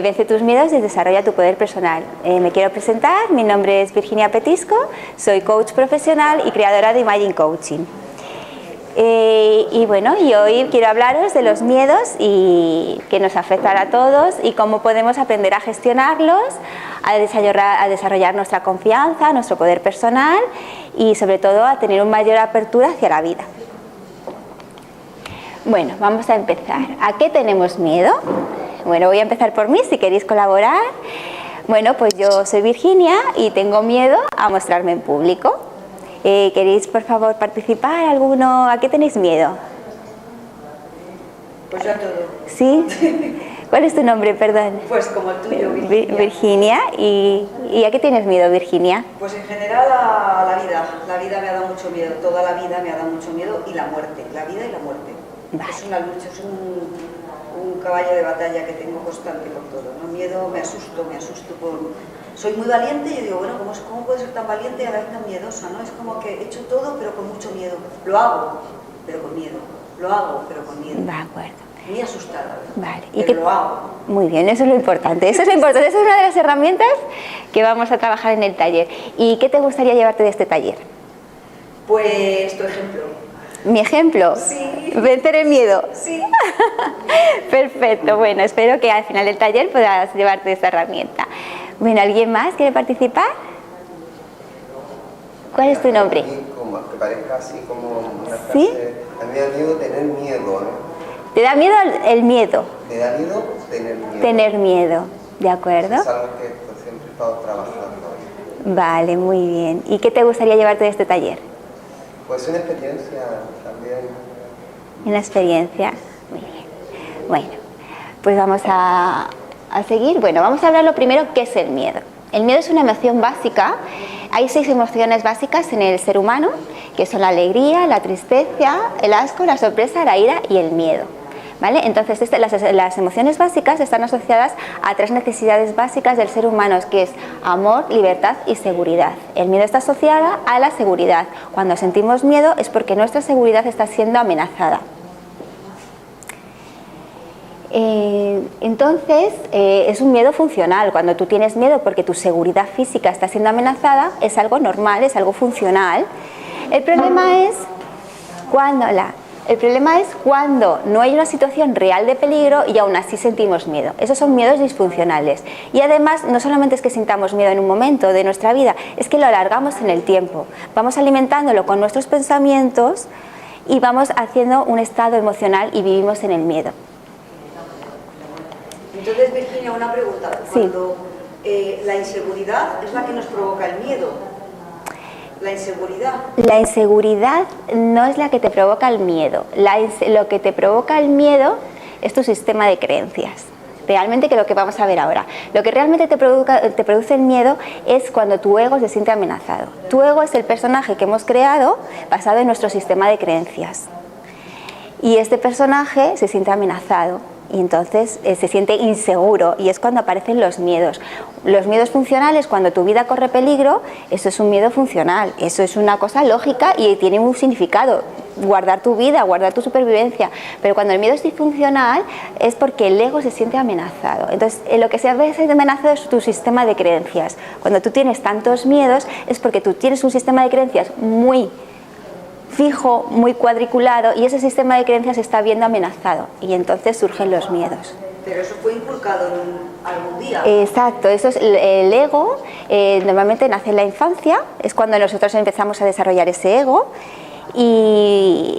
Vence tus miedos y desarrolla tu poder personal. Me quiero presentar, mi nombre es Virginia Petisco, soy coach profesional y creadora de Imagine Coaching. Y hoy quiero hablaros de los miedos y que nos afectan a todos y cómo podemos aprender a gestionarlos, a desarrollar nuestra confianza, nuestro poder personal y sobre todo a tener una mayor apertura hacia la vida. Bueno, vamos a empezar. ¿A qué tenemos miedo? Bueno, voy a empezar por mí, si queréis colaborar. Bueno, pues yo soy Virginia y tengo miedo a mostrarme en público. ¿Queréis, por favor, participar? ¿Alguno? ¿A qué tenéis miedo? Pues a todo. ¿Sí? ¿Cuál es tu nombre, perdón? Pues como el tuyo, Virginia. Virginia. ¿Y a qué tienes miedo, Virginia? Pues en general a la vida. La vida me ha dado mucho miedo. Toda la vida me ha dado mucho miedo y la muerte. La vida y la muerte. Vale. Es una lucha, es un caballo de batalla que tengo constante con todo, ¿no? Miedo, me asusto soy muy valiente y yo digo, bueno, ¿cómo puedo ser tan valiente y a la vez tan miedosa, ¿no? Es como que he hecho todo pero con mucho miedo. Lo hago, pero con miedo. Lo hago, pero con miedo. De acuerdo. Muy asustada. Vale. Pero lo hago. Muy bien, eso es lo importante. Eso es lo importante. Esa es una de las herramientas que vamos a trabajar en el taller. ¿Y qué te gustaría llevarte de este taller? Pues tu ejemplo. ¿Mi ejemplo? Sí. ¿Vencer el miedo? Sí. Perfecto, bueno, espero que al final del taller puedas llevarte esta herramienta. Bueno, ¿alguien más quiere participar? ¿Cuál es tu nombre? Como que parezca así como una frase. ¿Sí? A mí me da miedo tener miedo, ¿no? ¿Te da miedo el miedo? Me da miedo tener miedo. Tener miedo, ¿de acuerdo? Es algo que pues, siempre he estado trabajando. Vale, muy bien. ¿Y qué te gustaría llevarte de este taller? Pues una experiencia también. Una experiencia. Muy bien. Bueno, pues vamos a seguir. Bueno, vamos a hablar lo primero, ¿qué es el miedo? El miedo es una emoción básica. Hay 6 emociones básicas en el ser humano, que son la alegría, la tristeza, el asco, la sorpresa, la ira y el miedo. ¿Vale? Entonces, las emociones básicas están asociadas a 3 necesidades básicas del ser humano, que es amor, libertad y seguridad. El miedo está asociado a la seguridad. Cuando sentimos miedo es porque nuestra seguridad está siendo amenazada. Entonces, es un miedo funcional. Cuando tú tienes miedo porque tu seguridad física está siendo amenazada, es algo normal, es algo funcional. El problema es cuando no hay una situación real de peligro y aún así sentimos miedo. Esos son miedos disfuncionales. Y además, no solamente es que sintamos miedo en un momento de nuestra vida, es que lo alargamos en el tiempo. Vamos alimentándolo con nuestros pensamientos y vamos haciendo un estado emocional y vivimos en el miedo. Entonces, Virginia, una pregunta. Cuando la inseguridad es la que nos provoca el miedo. La inseguridad. La inseguridad no es la que te provoca el miedo. Lo que te provoca el miedo es tu sistema de creencias. Realmente, que es lo que vamos a ver ahora. Lo que realmente te produce el miedo es cuando tu ego se siente amenazado. Tu ego es el personaje que hemos creado basado en nuestro sistema de creencias. Y este personaje se siente amenazado. Y entonces se siente inseguro y es cuando aparecen los miedos. Los miedos funcionales, cuando tu vida corre peligro, eso es un miedo funcional, eso es una cosa lógica y tiene un significado, guardar tu vida, guardar tu supervivencia. Pero cuando el miedo es disfuncional es porque el ego se siente amenazado. Entonces, lo que se ve amenazado es tu sistema de creencias. Cuando tú tienes tantos miedos es porque tú tienes un sistema de creencias muy fijo, muy cuadriculado, y ese sistema de creencias se está viendo amenazado y entonces surgen los miedos. Pero eso fue inculcado algún día. Exacto, eso es el ego. Normalmente nace en la infancia, es cuando nosotros empezamos a desarrollar ese ego y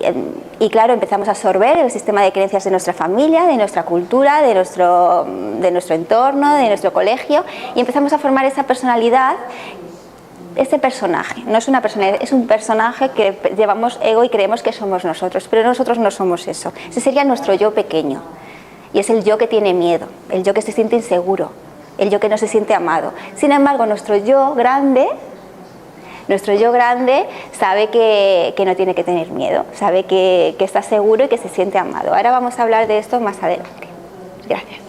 claro, empezamos a absorber el sistema de creencias de nuestra familia, de nuestra cultura, de nuestro entorno, de nuestro colegio, y empezamos a formar esa personalidad. Este personaje, no es una personalidad, es un personaje que llevamos ego y creemos que somos nosotros, pero nosotros no somos eso. Ese sería nuestro yo pequeño. Y es el yo que tiene miedo, el yo que se siente inseguro, el yo que no se siente amado. Sin embargo, nuestro yo grande sabe que no tiene que tener miedo, sabe que está seguro y que se siente amado. Ahora vamos a hablar de esto más adelante. Gracias.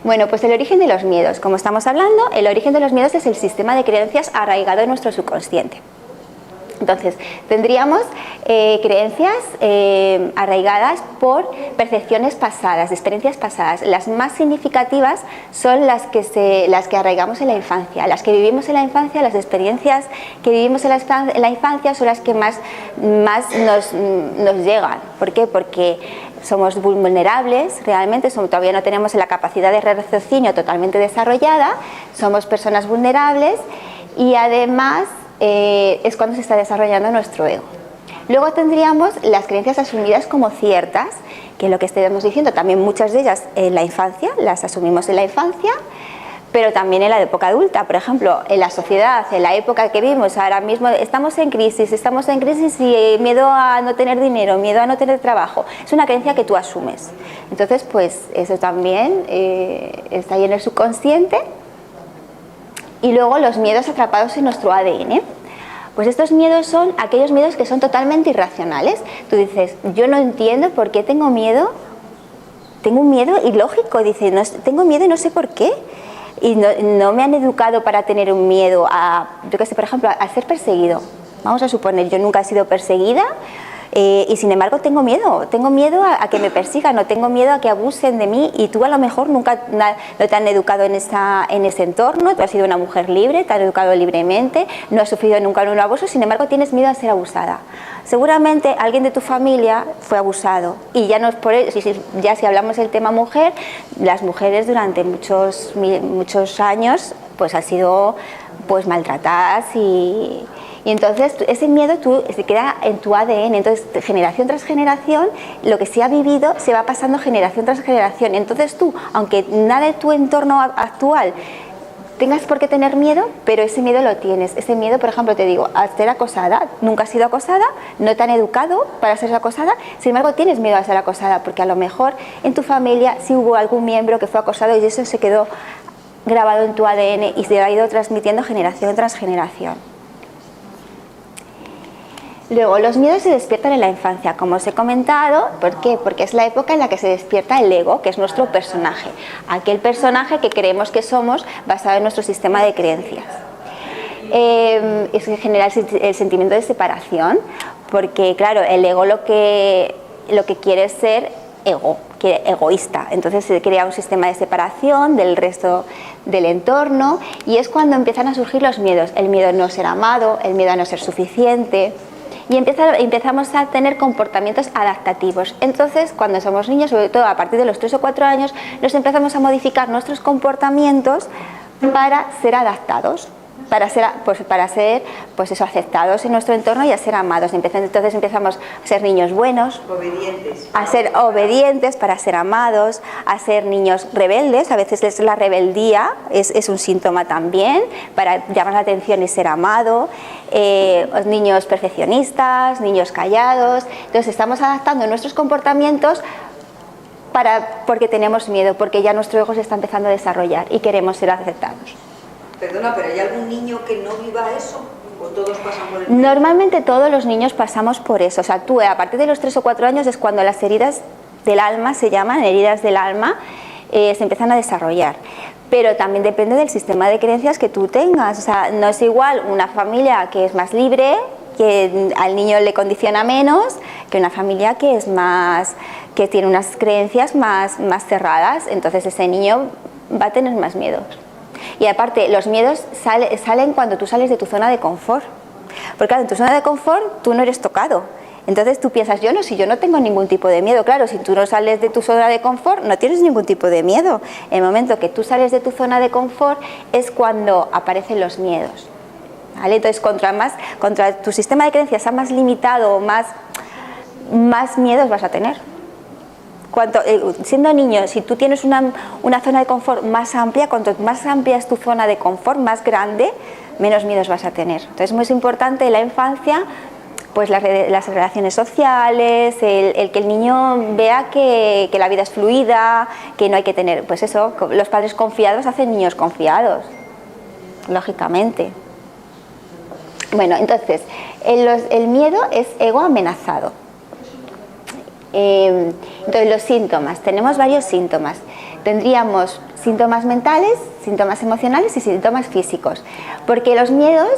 Bueno, pues el origen de los miedos. Como estamos hablando, el origen de los miedos es el sistema de creencias arraigado en nuestro subconsciente. Entonces, tendríamos creencias arraigadas por percepciones pasadas, experiencias pasadas. Las más significativas son las que arraigamos en la infancia. Las que vivimos en la infancia, las experiencias que vivimos en la infancia son las que más nos llegan. ¿Por qué? Porque somos vulnerables, realmente todavía no tenemos la capacidad de raciocinio totalmente desarrollada, somos personas vulnerables y además es cuando se está desarrollando nuestro ego. Luego tendríamos las creencias asumidas como ciertas, que es lo que estamos diciendo, también muchas de ellas en la infancia, las asumimos en la infancia, pero también en la época adulta. Por ejemplo, en la sociedad, en la época que vivimos ahora mismo, estamos en crisis y miedo a no tener dinero, miedo a no tener trabajo. Es una creencia que tú asumes. Entonces, pues eso también está ahí en el subconsciente. Y luego los miedos atrapados en nuestro ADN. Pues estos miedos son aquellos miedos que son totalmente irracionales. Tú dices, yo no entiendo por qué tengo miedo. Tengo un miedo ilógico, dice, no, tengo miedo y no sé por qué. Y no me han educado para tener un miedo a, yo qué sé, por ejemplo, a ser perseguido. Vamos a suponer, yo nunca he sido perseguida y sin embargo tengo miedo a que me persigan, no tengo miedo a que abusen de mí y tú a lo mejor nunca no te han educado en ese entorno, tú has sido una mujer libre, te has educado libremente, no has sufrido nunca un abuso, sin embargo tienes miedo a ser abusada. Seguramente alguien de tu familia fue abusado y ya no es por eso, ya si hablamos del tema mujer, las mujeres durante muchos años pues han sido pues maltratadas y entonces ese miedo se queda en tu ADN, entonces generación tras generación lo que se ha vivido se va pasando generación tras generación, entonces tú, aunque nada de tu entorno actual tengas por qué tener miedo, pero ese miedo lo tienes. Ese miedo, por ejemplo, te digo, a ser acosada, nunca has sido acosada, no te han educado para ser acosada, sin embargo tienes miedo a ser acosada, porque a lo mejor en tu familia sí hubo algún miembro que fue acosado y eso se quedó grabado en tu ADN y se ha ido transmitiendo generación tras generación. Luego, los miedos se despiertan en la infancia, como os he comentado. ¿Por qué? Porque es la época en la que se despierta el ego, que es nuestro personaje, aquel personaje que creemos que somos basado en nuestro sistema de creencias. Es que genera el sentimiento de separación, porque claro, el ego lo que quiere es ser egoísta, entonces se crea un sistema de separación del resto del entorno y es cuando empiezan a surgir los miedos, el miedo a no ser amado, el miedo a no ser suficiente. Y empezamos a tener comportamientos adaptativos. Entonces, cuando somos niños, sobre todo a partir de los 3 o 4 años, nos empezamos a modificar nuestros comportamientos para ser adaptados, para ser pues eso, aceptados en nuestro entorno y a ser amados. Entonces empezamos a ser niños buenos, a ser obedientes para ser amados, a ser niños rebeldes. A veces la rebeldía es un síntoma también para llamar la atención y ser amado. Niños perfeccionistas, niños callados. Entonces estamos adaptando nuestros comportamientos porque tenemos miedo, porque ya nuestro ego se está empezando a desarrollar y queremos ser aceptados. Perdona, ¿pero hay algún niño que no viva eso? ¿O todos pasan por el... Normalmente todos los niños pasamos por eso. O sea, tú a partir de los 3 o 4 años es cuando las heridas del alma, se llaman heridas del alma, se empiezan a desarrollar. Pero también depende del sistema de creencias que tú tengas. O sea, no es igual una familia que es más libre, que al niño le condiciona menos, que una familia que tiene unas creencias más cerradas. Entonces ese niño va a tener más miedos. Y aparte, los miedos salen cuando tú sales de tu zona de confort. Porque claro, en tu zona de confort tú no eres tocado. Entonces tú piensas, si yo no tengo ningún tipo de miedo. Claro, si tú no sales de tu zona de confort, no tienes ningún tipo de miedo. En el momento que tú sales de tu zona de confort es cuando aparecen los miedos. ¿Vale? Entonces, contra tu sistema de creencias sea más limitado, más miedos vas a tener. Siendo niño, si tú tienes una zona de confort más amplia, cuanto más amplia es tu zona de confort, más grande, menos miedos vas a tener. Entonces es muy importante en la infancia pues las relaciones sociales, el que el niño vea que la vida es fluida, que no hay que tener, pues eso, los padres confiados hacen niños confiados, lógicamente. Bueno, entonces, el miedo es ego amenazado. Entonces los síntomas, tenemos varios síntomas. tendríamos síntomas mentales, síntomas emocionales y síntomas físicos. Porque los miedos,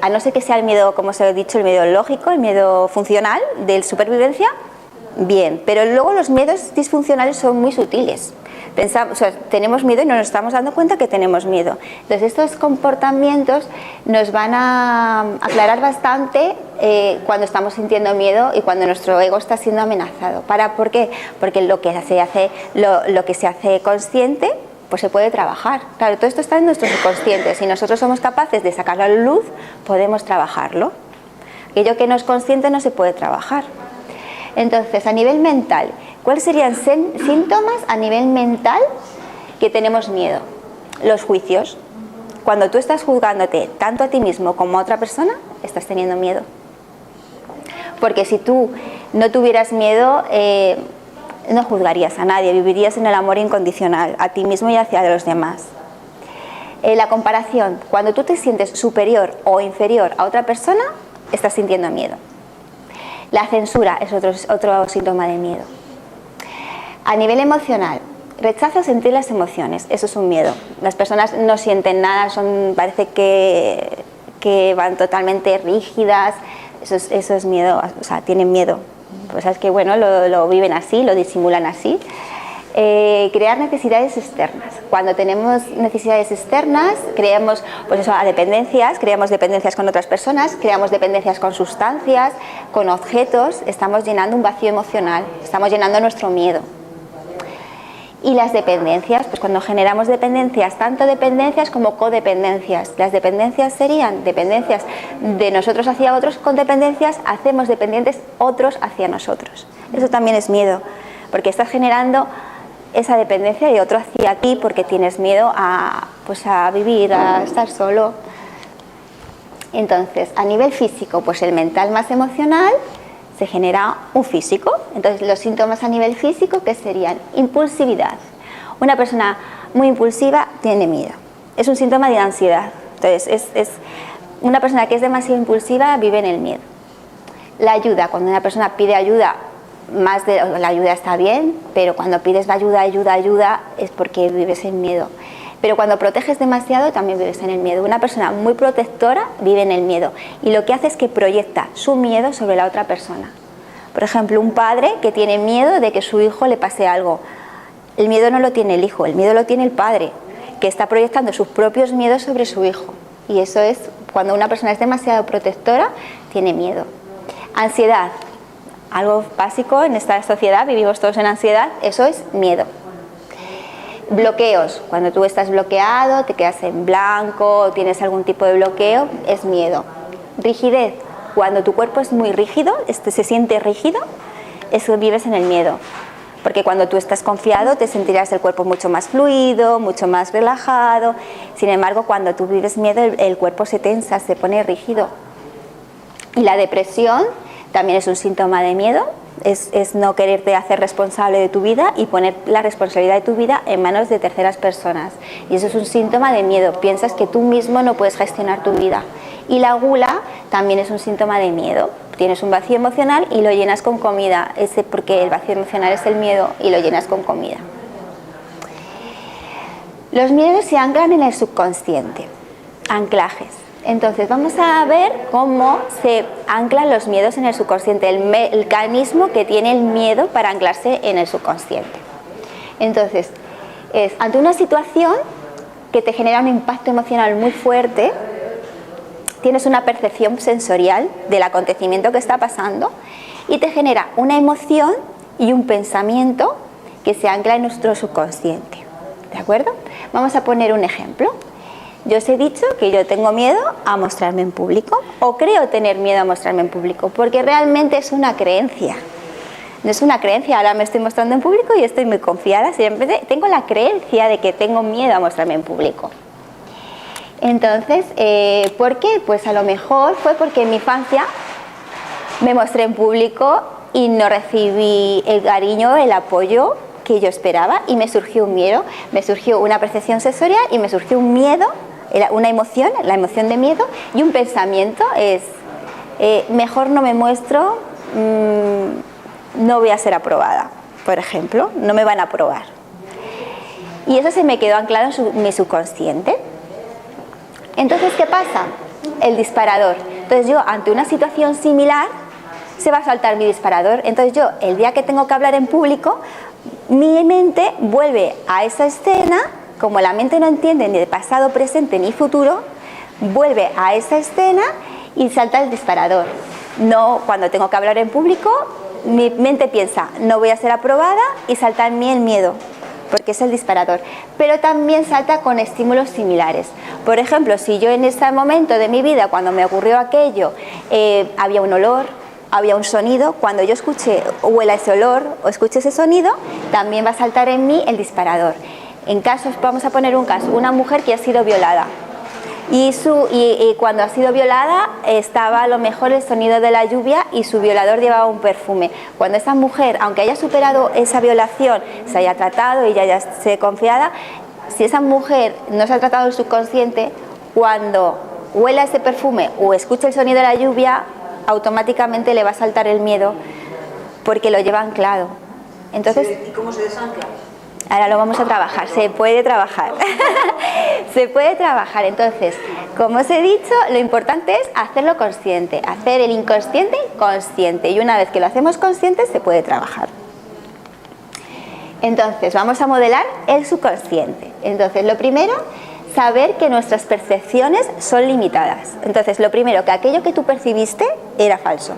a no ser que sea el miedo, como os he dicho, el miedo lógico, el miedo funcional de supervivencia, bien, pero luego los miedos disfuncionales son muy sutiles. Tenemos miedo y no nos estamos dando cuenta que tenemos miedo. Entonces estos comportamientos nos van a aclarar bastante cuando estamos sintiendo miedo y cuando nuestro ego está siendo amenazado. ¿Por qué? Porque lo que se hace consciente, pues se puede trabajar. Claro, todo esto está en nuestro subconsciente. Si nosotros somos capaces de sacarlo a la luz, podemos trabajarlo. Aquello que no es consciente no se puede trabajar. Entonces, a nivel mental, ¿cuáles serían síntomas a nivel mental que tenemos miedo? Los juicios. Cuando tú estás juzgándote tanto a ti mismo como a otra persona, estás teniendo miedo. Porque si tú no tuvieras miedo, no juzgarías a nadie, vivirías en el amor incondicional, a ti mismo y hacia los demás. La comparación. Cuando tú te sientes superior o inferior a otra persona, estás sintiendo miedo. La censura es otro síntoma de miedo. A nivel emocional, rechazo sentir las emociones, eso es un miedo. Las personas no sienten nada, parece que van totalmente rígidas, eso es miedo, o sea, tienen miedo. Pues es que bueno, lo viven así, lo disimulan así. Crear necesidades externas. Cuando tenemos necesidades externas, creamos dependencias, creamos dependencias con otras personas, creamos dependencias con sustancias, con objetos, estamos llenando un vacío emocional, estamos llenando nuestro miedo. Y las dependencias, pues cuando generamos dependencias, tanto dependencias como codependencias. Las dependencias serían dependencias de nosotros hacia otros, con dependencias hacemos dependientes otros hacia nosotros. Eso también es miedo, porque estás generando esa dependencia de otro hacia ti porque tienes miedo a vivir, a estar solo. Entonces, a nivel físico, pues el mental más emocional, se genera un físico. Entonces, los síntomas a nivel físico, ¿qué serían? Impulsividad. Una persona muy impulsiva tiene miedo. Es un síntoma de ansiedad. Entonces, es una persona que es demasiado impulsiva vive en el miedo. La ayuda, cuando una persona pide ayuda, la ayuda está bien, pero cuando pides ayuda es porque vives en miedo. Pero cuando proteges demasiado también vives en el miedo. Una persona muy protectora vive en el miedo y lo que hace es que proyecta su miedo sobre la otra persona. Por ejemplo, un padre que tiene miedo de que su hijo le pase algo. El miedo no lo tiene el hijo, el miedo lo tiene el padre, que está proyectando sus propios miedos sobre su hijo. Y eso es cuando una persona es demasiado protectora, tiene miedo. Ansiedad. Algo básico en esta sociedad, vivimos todos en ansiedad, eso es miedo. Bloqueos, cuando tú estás bloqueado, te quedas en blanco, tienes algún tipo de bloqueo, es miedo. Rigidez, cuando tu cuerpo es muy rígido, se siente rígido, eso vives en el miedo. Porque cuando tú estás confiado te sentirás el cuerpo mucho más fluido, mucho más relajado. Sin embargo, cuando tú vives miedo, el cuerpo se tensa, se pone rígido. Y la depresión también es un síntoma de miedo, es no quererte hacer responsable de tu vida y poner la responsabilidad de tu vida en manos de terceras personas. Y eso es un síntoma de miedo, piensas que tú mismo no puedes gestionar tu vida. Y la gula también es un síntoma de miedo, tienes un vacío emocional y lo llenas con comida, porque el vacío emocional es el miedo y lo llenas con comida. Los miedos se anclan en el subconsciente, anclajes. Entonces vamos a ver cómo se anclan los miedos en el subconsciente, el mecanismo que tiene el miedo para anclarse en el subconsciente. Entonces, es ante una situación que te genera un impacto emocional muy fuerte, tienes una percepción sensorial del acontecimiento que está pasando y te genera una emoción y un pensamiento que se ancla en nuestro subconsciente. ¿De acuerdo? Vamos a poner un ejemplo. Yo os he dicho que yo tengo miedo a mostrarme en público, o creo tener miedo a mostrarme en público, porque realmente es una creencia. No es una creencia, ahora me estoy mostrando en público y estoy muy confiada, siempre tengo la creencia de que tengo miedo a mostrarme en público. Entonces, ¿por qué? Pues a lo mejor fue porque en mi infancia me mostré en público y no recibí el cariño, el apoyo que yo esperaba y me surgió un miedo, me surgió una percepción sensorial y me surgió un miedo, una emoción, la emoción de miedo, y un pensamiento es, mejor no me muestro, no voy a ser aprobada, por ejemplo, no me van a aprobar. Y eso se me quedó anclado en mi subconsciente. Entonces, ¿qué pasa? El disparador. Entonces yo, ante una situación similar, se va a saltar mi disparador. Entonces yo, el día que tengo que hablar en público, mi mente vuelve a esa escena, como la mente no entiende ni de pasado, presente ni futuro, vuelve a esa escena y salta el disparador. No, cuando tengo que hablar en público, mi mente piensa, no voy a ser aprobada, y salta en mí el miedo, porque es el disparador. Pero también salta con estímulos similares. Por ejemplo, si yo en ese momento de mi vida, cuando me ocurrió aquello, había un olor, había un sonido, cuando yo escuche o huela ese olor o escuche ese sonido, también va a saltar en mí el disparador. En casos, vamos a poner un caso, una mujer que ha sido violada. Y cuando ha sido violada estaba a lo mejor el sonido de la lluvia y su violador llevaba un perfume. Cuando esa mujer, aunque haya superado esa violación, se haya tratado y ya esté confiada, si esa mujer no se ha tratado el subconsciente, cuando huela ese perfume o escucha el sonido de la lluvia, automáticamente le va a saltar el miedo porque lo lleva anclado. Entonces, ¿y cómo se desancla? Ahora lo vamos a trabajar, se puede trabajar. Se puede trabajar. Entonces, como os he dicho, lo importante es hacerlo consciente, hacer el inconsciente consciente. Y una vez que lo hacemos consciente, se puede trabajar. Entonces, vamos a modelar el subconsciente. Entonces, lo primero, saber que nuestras percepciones son limitadas. Entonces, lo primero, que aquello que tú percibiste era falso.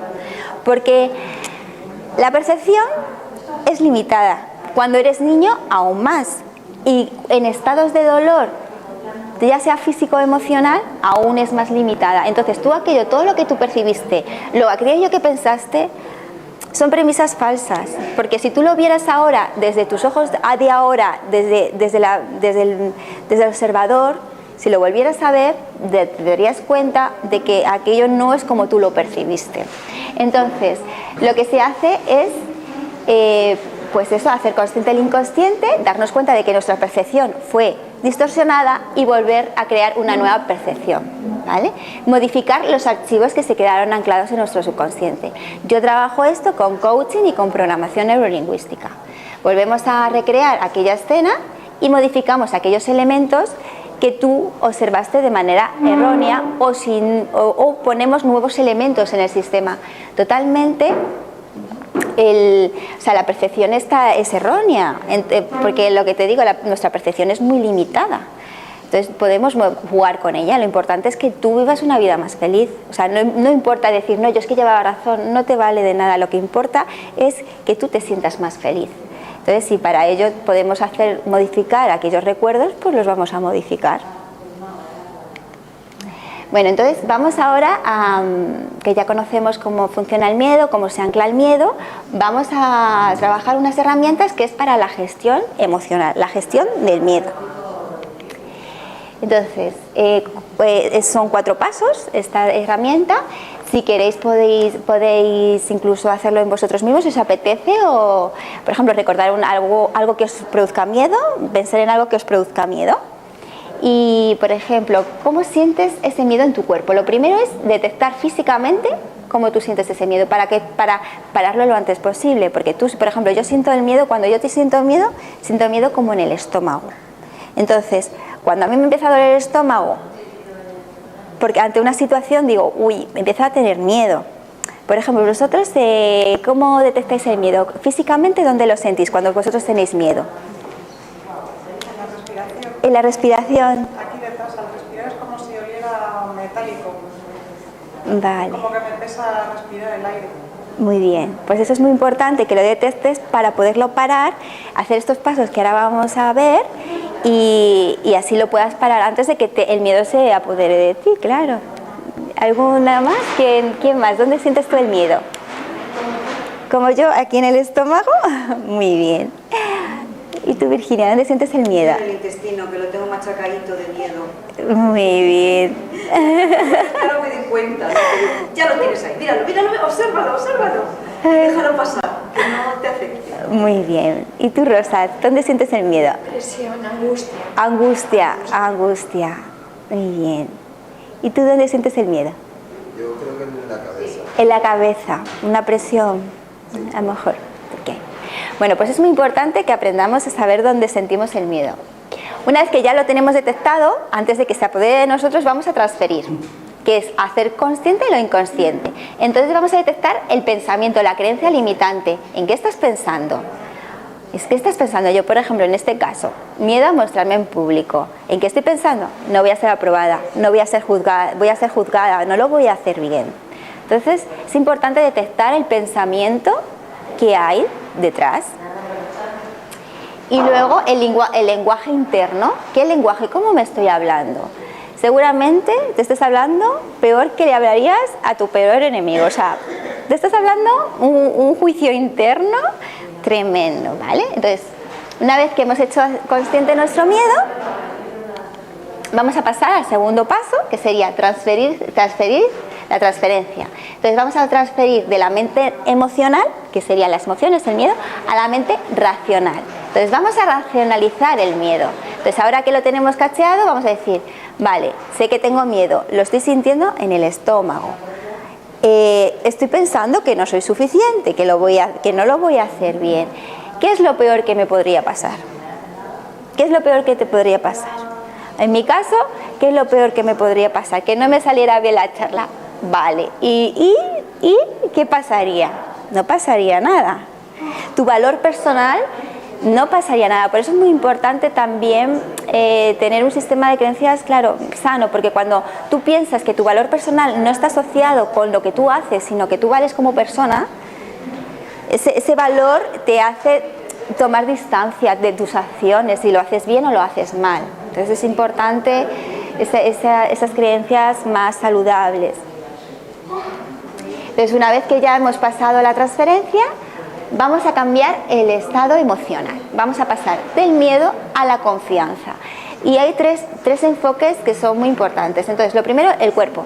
Porque la percepción es limitada. Cuando eres niño, aún más. Y en estados de dolor, ya sea físico o emocional, aún es más limitada. Entonces, todo lo que tú percibiste, aquello que pensaste, son premisas falsas. Porque si tú lo vieras ahora, desde tus ojos de ahora, desde el observador, si lo volvieras a ver, te darías cuenta de que aquello no es como tú lo percibiste. Entonces, lo que se hace es pues eso, hacer consciente el inconsciente, darnos cuenta de que nuestra percepción fue distorsionada y volver a crear una nueva percepción, ¿vale? Modificar los archivos que se quedaron anclados en nuestro subconsciente. Yo trabajo esto con coaching y con programación neurolingüística. Volvemos a recrear aquella escena y modificamos aquellos elementos que tú observaste de manera errónea o ponemos nuevos elementos en el sistema. Totalmente. La percepción es errónea, porque lo que te digo, nuestra percepción es muy limitada. Entonces podemos jugar con ella. Lo importante es que tú vivas una vida más feliz. O sea, no importa decir, no, yo es que llevaba razón, no te vale de nada. Lo que importa es que tú te sientas más feliz. Entonces, si para ello podemos modificar aquellos recuerdos, pues los vamos a modificar. Bueno, entonces vamos ahora a, que ya conocemos cómo funciona el miedo, cómo se ancla el miedo, vamos a trabajar unas herramientas que es para la gestión emocional, la gestión del miedo. Entonces, son 4 pasos esta herramienta. Si queréis podéis incluso hacerlo en vosotros mismos si os apetece, o por ejemplo recordar algo que os produzca miedo, pensar en algo que os produzca miedo. Y, por ejemplo, ¿cómo sientes ese miedo en tu cuerpo? Lo primero es detectar físicamente cómo tú sientes ese miedo, para pararlo lo antes posible. Porque tú, por ejemplo, yo siento el miedo, cuando yo te siento miedo como en el estómago. Entonces, cuando a mí me empieza a doler el estómago, porque ante una situación digo, uy, me empieza a tener miedo. Por ejemplo, vosotros, ¿cómo detectáis el miedo? Físicamente, ¿dónde lo sentís cuando vosotros tenéis miedo? En la respiración. Aquí detrás, al respirar es como si oliera metálico. Vale. Como que me pesa respirar el aire. Muy bien, pues eso es muy importante que lo detectes para poderlo parar, hacer estos pasos que ahora vamos a ver y así lo puedas parar antes de que el miedo se apodere de ti, claro. ¿Alguna más? ¿Quién más? ¿Dónde sientes tú el miedo? ¿Como yo? ¿Aquí en el estómago? Muy bien. ¿Y tú, Virginia, dónde sientes el miedo? En el intestino, que lo tengo machacadito de miedo. Muy bien. Ahora me di cuenta. Ya lo tienes ahí. Míralo, obsérvalo. Déjalo pasar, que no te afecte. Muy bien. ¿Y tú, Rosa, dónde sientes el miedo? Presión, angustia. Angustia. Muy bien. ¿Y tú dónde sientes el miedo? Yo creo que en la cabeza. En la cabeza, una presión, a lo mejor. ¿Por qué? Bueno, pues es muy importante que aprendamos a saber dónde sentimos el miedo. Una vez que ya lo tenemos detectado, antes de que se apodere de nosotros, vamos a transferir, que es hacer consciente lo inconsciente. Entonces vamos a detectar el pensamiento, la creencia limitante. ¿En qué estás pensando? Es que estás pensando, yo por ejemplo en este caso, miedo a mostrarme en público. ¿En qué estoy pensando? No voy a ser aprobada, no voy a ser juzgada, no lo voy a hacer bien. Entonces es importante detectar el pensamiento que hay detrás. Y luego el lenguaje interno. ¿Qué lenguaje? ¿Cómo me estoy hablando? Seguramente te estés hablando peor que le hablarías a tu peor enemigo. O sea, te estás hablando un juicio interno tremendo, ¿vale? Entonces, una vez que hemos hecho consciente nuestro miedo, vamos a pasar al segundo paso, que sería transferir la transferencia. Entonces vamos a transferir de la mente emocional, que serían las emociones, el miedo, a la mente racional. Entonces vamos a racionalizar el miedo. Entonces ahora que lo tenemos cacheado, vamos a decir, vale, sé que tengo miedo, lo estoy sintiendo en el estómago. Estoy pensando que no soy suficiente, que no lo voy a hacer bien. ¿Qué es lo peor que me podría pasar? ¿Qué es lo peor que te podría pasar? En mi caso, ¿qué es lo peor que me podría pasar? Que no me saliera bien la charla. Vale, ¿y qué pasaría? No pasaría nada. Tu valor personal no pasaría nada. Por eso es muy importante también tener un sistema de creencias, claro, sano, porque cuando tú piensas que tu valor personal no está asociado con lo que tú haces, sino que tú vales como persona, ese valor te hace tomar distancia de tus acciones, si lo haces bien o lo haces mal. Entonces es importante esas creencias más saludables. Entonces, una vez que ya hemos pasado la transferencia, vamos a cambiar el estado emocional. Vamos a pasar del miedo a la confianza. Y hay tres enfoques que son muy importantes. Entonces, lo primero, el cuerpo.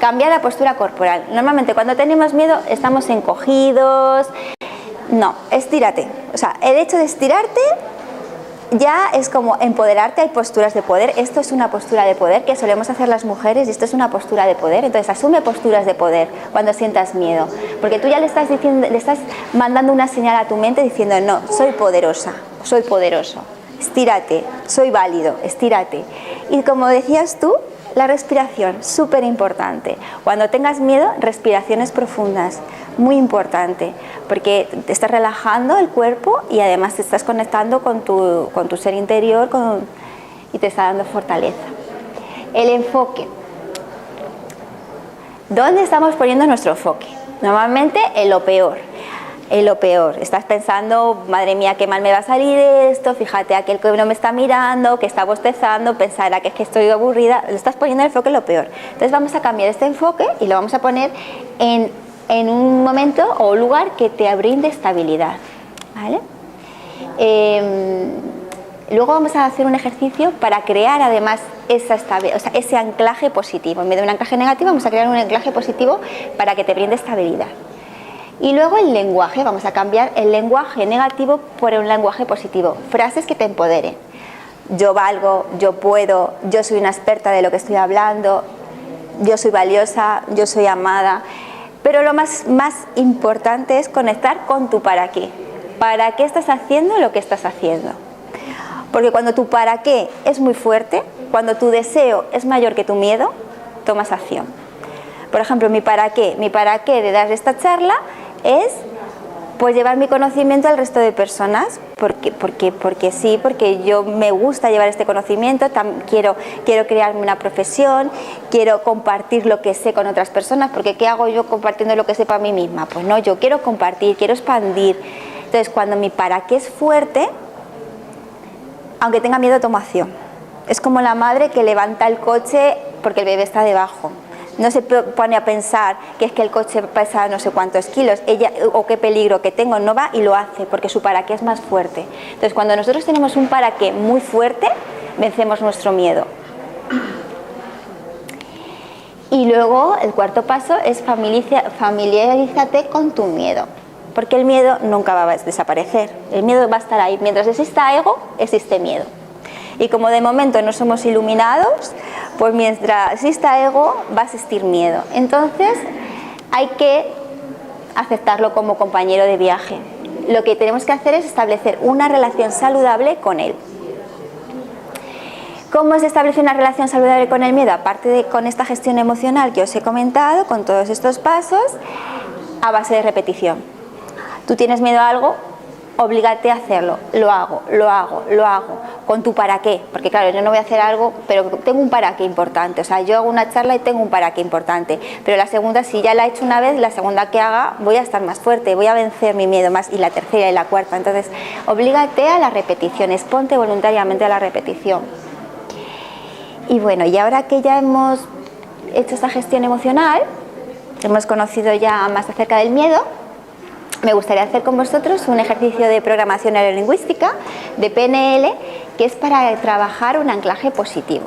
Cambiar la postura corporal. Normalmente cuando tenemos miedo estamos encogidos. No, estírate. O sea, el hecho de estirarte ya es como empoderarte. Hay posturas de poder. Esto es una postura de poder que solemos hacer las mujeres y esto es una postura de poder. Entonces asume posturas de poder cuando sientas miedo, porque tú ya le estás diciendo, le estás mandando una señal a tu mente diciendo, no, soy poderosa, soy poderoso, estírate, soy válido, estírate. Y como decías tú, la respiración, súper importante. Cuando tengas miedo, respiraciones profundas, muy importante, porque te estás relajando el cuerpo y además te estás conectando con tu ser interior y te está dando fortaleza. El enfoque. ¿Dónde estamos poniendo nuestro enfoque? Normalmente en lo peor. En lo peor, estás pensando, madre mía, qué mal me va a salir esto, fíjate, aquel que no me está mirando, que está bostezando, pensará que es que estoy aburrida, le estás poniendo el enfoque en lo peor. Entonces vamos a cambiar este enfoque y lo vamos a poner en un momento o lugar que te brinde estabilidad, ¿vale? Luego vamos a hacer un ejercicio para crear además ese anclaje positivo. En vez de un anclaje negativo, vamos a crear un anclaje positivo para que te brinde estabilidad. Y luego el lenguaje, vamos a cambiar el lenguaje negativo por un lenguaje positivo. Frases que te empoderen. Yo valgo, yo puedo, yo soy una experta de lo que estoy hablando, yo soy valiosa, yo soy amada. Pero lo más importante es conectar con tu para qué. ¿Para qué estás haciendo lo que estás haciendo? Porque cuando tu para qué es muy fuerte, cuando tu deseo es mayor que tu miedo, tomas acción. Por ejemplo, mi para qué de dar esta charla es pues llevar mi conocimiento al resto de personas, porque sí, porque yo me gusta llevar este conocimiento, quiero crearme una profesión, quiero compartir lo que sé con otras personas, porque ¿qué hago yo compartiendo lo que sé para mí misma? Pues no, yo quiero compartir, quiero expandir. Entonces, cuando mi para qué es fuerte, aunque tenga miedo, tomo acción. Es como la madre que levanta el coche porque el bebé está debajo. No se pone a pensar que es que el coche pesa no sé cuántos kilos, o qué peligro que tengo, no va y lo hace porque su para qué es más fuerte. Entonces, cuando nosotros tenemos un para qué muy fuerte, vencemos nuestro miedo. Y luego el cuarto paso es familiarízate con tu miedo, porque el miedo nunca va a desaparecer, el miedo va a estar ahí. Mientras exista ego, existe miedo. Y como de momento no somos iluminados, pues mientras exista ego va a existir miedo. Entonces hay que aceptarlo como compañero de viaje. Lo que tenemos que hacer es establecer una relación saludable con él. ¿Cómo se establece una relación saludable con el miedo? Aparte de con esta gestión emocional que os he comentado, con todos estos pasos, a base de repetición. Tú tienes miedo a algo, oblígate a hacerlo. Lo hago, con tu para qué. Porque claro, yo no voy a hacer algo, pero tengo un para qué importante. O sea, yo hago una charla y tengo un para qué importante. Pero la segunda, si ya la he hecho una vez, la segunda que haga voy a estar más fuerte, voy a vencer mi miedo más. Y la tercera y la cuarta. Entonces, oblígate a las repeticiones, ponte voluntariamente a la repetición. Y bueno, y ahora que ya hemos hecho esta gestión emocional, hemos conocido ya más acerca del miedo, me gustaría hacer con vosotros un ejercicio de programación neurolingüística, de PNL, que es para trabajar un anclaje positivo.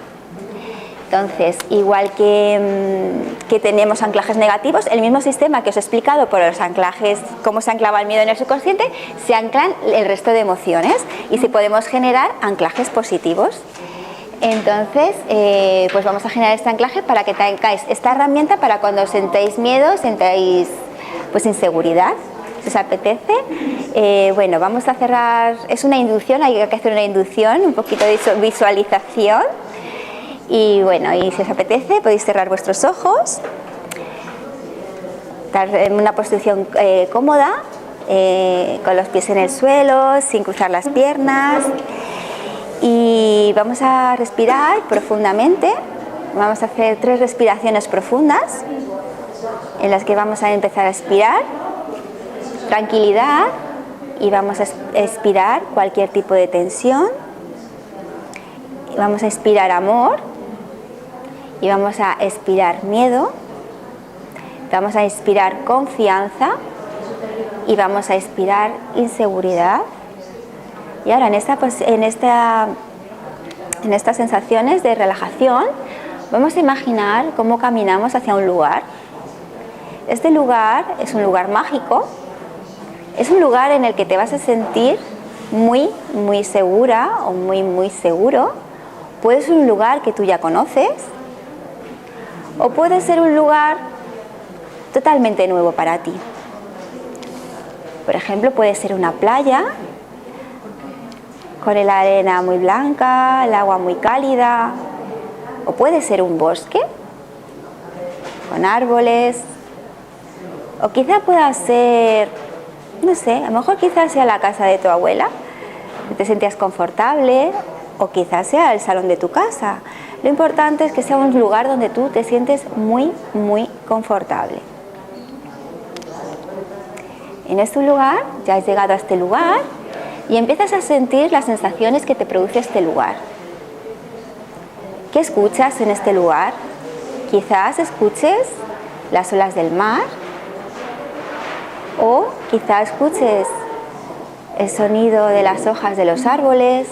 Entonces, igual que tenemos anclajes negativos, el mismo sistema que os he explicado por los anclajes, cómo se anclaba el miedo en el subconsciente, se anclan el resto de emociones y si podemos generar anclajes positivos. Entonces, pues vamos a generar este anclaje para que tengáis esta herramienta para cuando sentáis miedo, sentáis pues inseguridad, si os apetece. Bueno, vamos a cerrar, es una inducción, hay que hacer una inducción, un poquito de visualización. Y bueno, y si os apetece podéis cerrar vuestros ojos, estar en una posición cómoda, con los pies en el suelo, sin cruzar las piernas. Y vamos a respirar profundamente. Vamos a hacer 3 respiraciones profundas en las que vamos a empezar a expirar tranquilidad y vamos a expirar cualquier tipo de tensión. Vamos a expirar amor y vamos a expirar miedo. Vamos a expirar confianza y vamos a expirar inseguridad. Y ahora en estas sensaciones de relajación vamos a imaginar cómo caminamos hacia un lugar. Este lugar es un lugar mágico, es un lugar en el que te vas a sentir muy, muy segura o muy, muy seguro. Puede ser un lugar que tú ya conoces o puede ser un lugar totalmente nuevo para ti. Por ejemplo, puede ser una playa con la arena muy blanca, el agua muy cálida, o puede ser un bosque con árboles, o quizá pueda ser, no sé, a lo mejor quizás sea la casa de tu abuela, que te sentías confortable, o quizás sea el salón de tu casa. Lo importante es que sea un lugar donde tú te sientes muy, muy confortable. En este lugar, ya has llegado a este lugar, y empiezas a sentir las sensaciones que te produce este lugar. ¿Qué escuchas en este lugar? Quizás escuches las olas del mar o quizás escuches el sonido de las hojas de los árboles,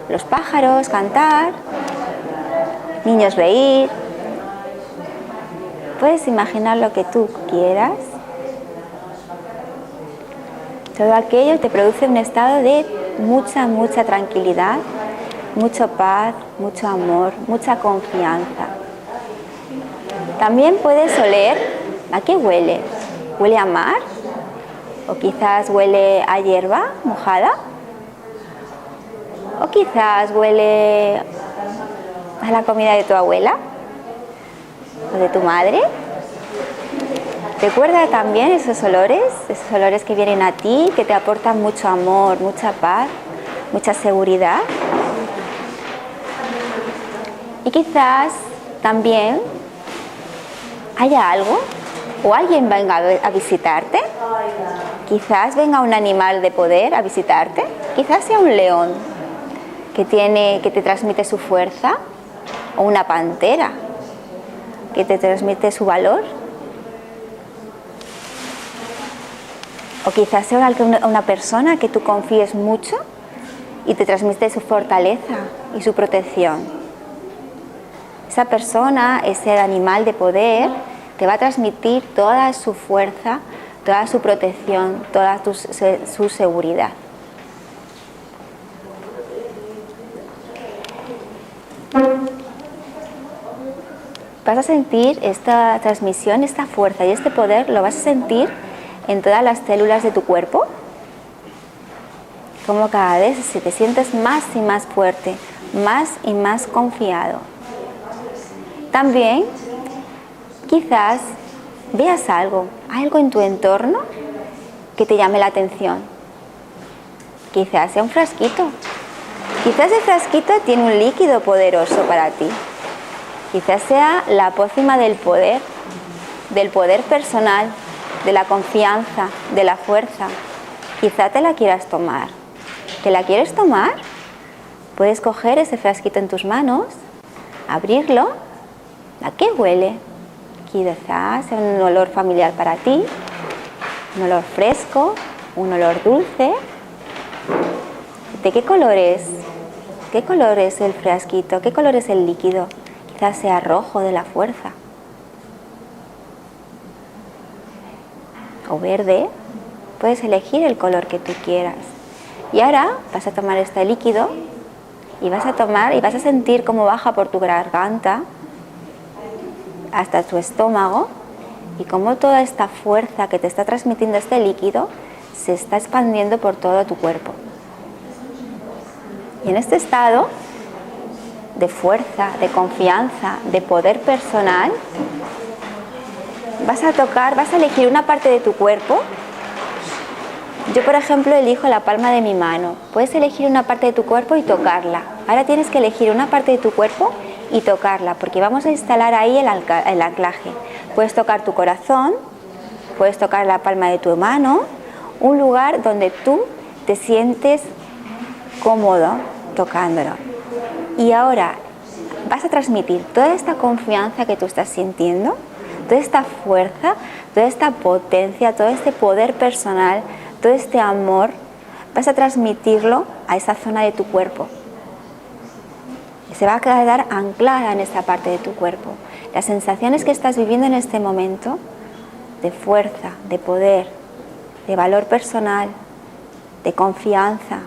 los pájaros cantar, niños reír. Puedes imaginar lo que tú quieras. Todo aquello te produce un estado de mucha, mucha tranquilidad, mucha paz, mucho amor, mucha confianza. También puedes oler. ¿A qué huele? ¿Huele a mar? ¿O quizás huele a hierba mojada? ¿O quizás huele a la comida de tu abuela? ¿O de tu madre? Recuerda también esos olores que vienen a ti, que te aportan mucho amor, mucha paz, mucha seguridad. Y quizás también haya algo o alguien venga a visitarte. Quizás venga un animal de poder a visitarte. Quizás sea un león que te transmite su fuerza, o una pantera que te transmite su valor. O quizás sea una persona que tú confíes mucho y te transmite su fortaleza y su protección. Esa persona, ese animal de poder, te va a transmitir toda su fuerza, toda su protección, toda su seguridad. Vas a sentir esta transmisión, esta fuerza y este poder, lo vas a sentir en todas las células de tu cuerpo, como cada vez te sientes más y más fuerte, más y más confiado. También quizás veas algo en tu entorno que te llame la atención. Quizás sea un frasquito. Quizás el frasquito tiene un líquido poderoso para ti. Quizás sea la pócima del poder personal, de la confianza, de la fuerza. Quizá te la quieras tomar. ¿Te la quieres tomar? Puedes coger ese frasquito en tus manos, abrirlo. ¿A qué huele? Quizás sea un olor familiar para ti, un olor fresco, un olor dulce. ¿De qué color es? ¿Qué color es el frasquito? ¿Qué color es el líquido? Quizás sea rojo, de la fuerza. O verde. Puedes elegir el color que tú quieras. Y ahora vas a tomar este líquido y vas a sentir cómo baja por tu garganta hasta tu estómago y cómo toda esta fuerza que te está transmitiendo este líquido se está expandiendo por todo tu cuerpo. Y en este estado de fuerza, de confianza, de poder personal, vas a elegir una parte de tu cuerpo. Yo, por ejemplo, elijo la palma de mi mano. Puedes elegir una parte de tu cuerpo y tocarla. Ahora tienes que elegir una parte de tu cuerpo y tocarla, porque vamos a instalar ahí el anclaje. Puedes tocar tu corazón, puedes tocar la palma de tu mano, un lugar donde tú te sientes cómodo tocándolo. Y ahora vas a transmitir toda esta confianza que tú estás sintiendo, toda esta fuerza, toda esta potencia, todo este poder personal, todo este amor, vas a transmitirlo a esa zona de tu cuerpo. Y se va a quedar anclada en esta parte de tu cuerpo. Las sensaciones que estás viviendo en este momento, de fuerza, de poder, de valor personal, de confianza,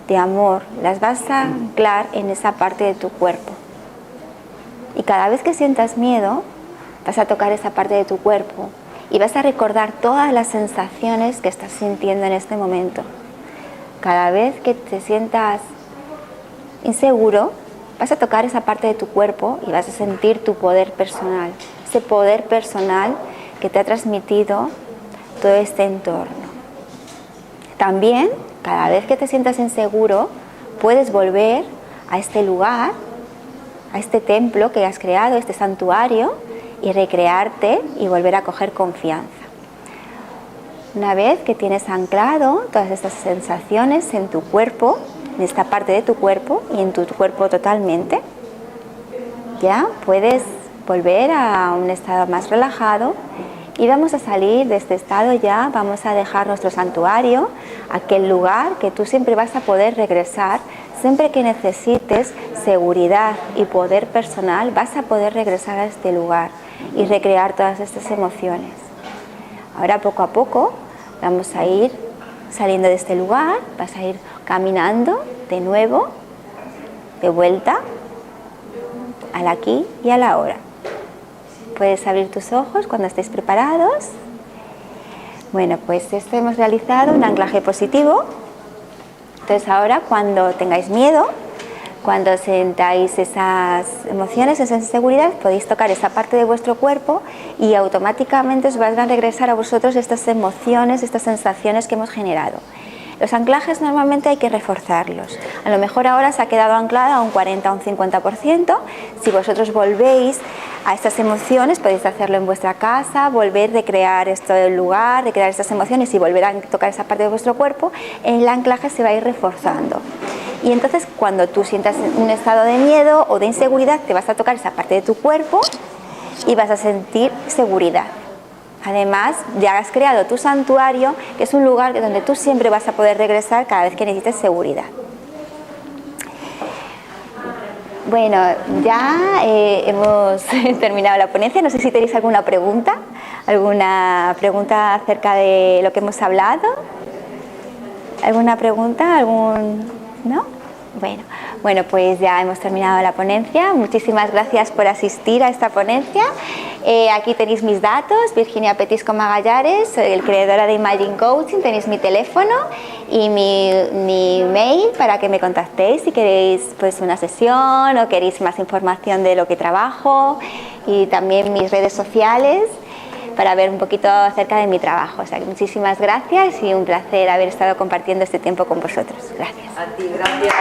de amor, las vas a anclar en esa parte de tu cuerpo. Y cada vez que sientas miedo, vas a tocar esa parte de tu cuerpo y vas a recordar todas las sensaciones que estás sintiendo en este momento. Cada vez que te sientas inseguro, vas a tocar esa parte de tu cuerpo y vas a sentir tu poder personal, ese poder personal que te ha transmitido todo este entorno. También, cada vez que te sientas inseguro, puedes volver a este lugar, a este templo que has creado, este santuario, y recrearte y volver a coger confianza. Una vez que tienes anclado todas estas sensaciones en tu cuerpo, en esta parte de tu cuerpo y en tu cuerpo totalmente, ya puedes volver a un estado más relajado y vamos a salir de este estado ya, vamos a dejar nuestro santuario, aquel lugar que tú siempre vas a poder regresar, siempre que necesites seguridad y poder personal, vas a poder regresar a este lugar y recrear todas estas emociones. Ahora poco a poco vamos a ir saliendo de este lugar, vas a ir caminando de nuevo, de vuelta al aquí y a la ahora. Puedes abrir tus ojos cuando estés preparados. Bueno, pues esto hemos realizado un anclaje positivo. Entonces ahora cuando tengáis miedo, cuando sentáis esas emociones, esa inseguridad, podéis tocar esa parte de vuestro cuerpo y automáticamente os van a regresar a vosotros estas emociones, estas sensaciones que hemos generado. Los anclajes normalmente hay que reforzarlos. A lo mejor ahora se ha quedado anclada a un 40 o un 50%. Si vosotros volvéis a estas emociones, podéis hacerlo en vuestra casa, volver a recrear esto del lugar, recrear estas emociones y volver a tocar esa parte de vuestro cuerpo, el anclaje se va a ir reforzando. Y entonces cuando tú sientas un estado de miedo o de inseguridad, te vas a tocar esa parte de tu cuerpo y vas a sentir seguridad. Además, ya has creado tu santuario, que es un lugar donde tú siempre vas a poder regresar cada vez que necesites seguridad. Bueno, ya hemos terminado la ponencia. No sé si tenéis alguna pregunta acerca de lo que hemos hablado. ¿Alguna pregunta? ¿No? Bueno, Bueno, pues ya hemos terminado la ponencia. Muchísimas gracias por asistir a esta ponencia. Aquí tenéis mis datos, Virginia Petisco Magallares, soy el creadora de Imagine Coaching, tenéis mi teléfono y mi mail para que me contactéis si queréis pues una sesión o queréis más información de lo que trabajo, y también mis redes sociales para ver un poquito acerca de mi trabajo. O sea, que muchísimas gracias y un placer haber estado compartiendo este tiempo con vosotros. Gracias. A ti, gracias.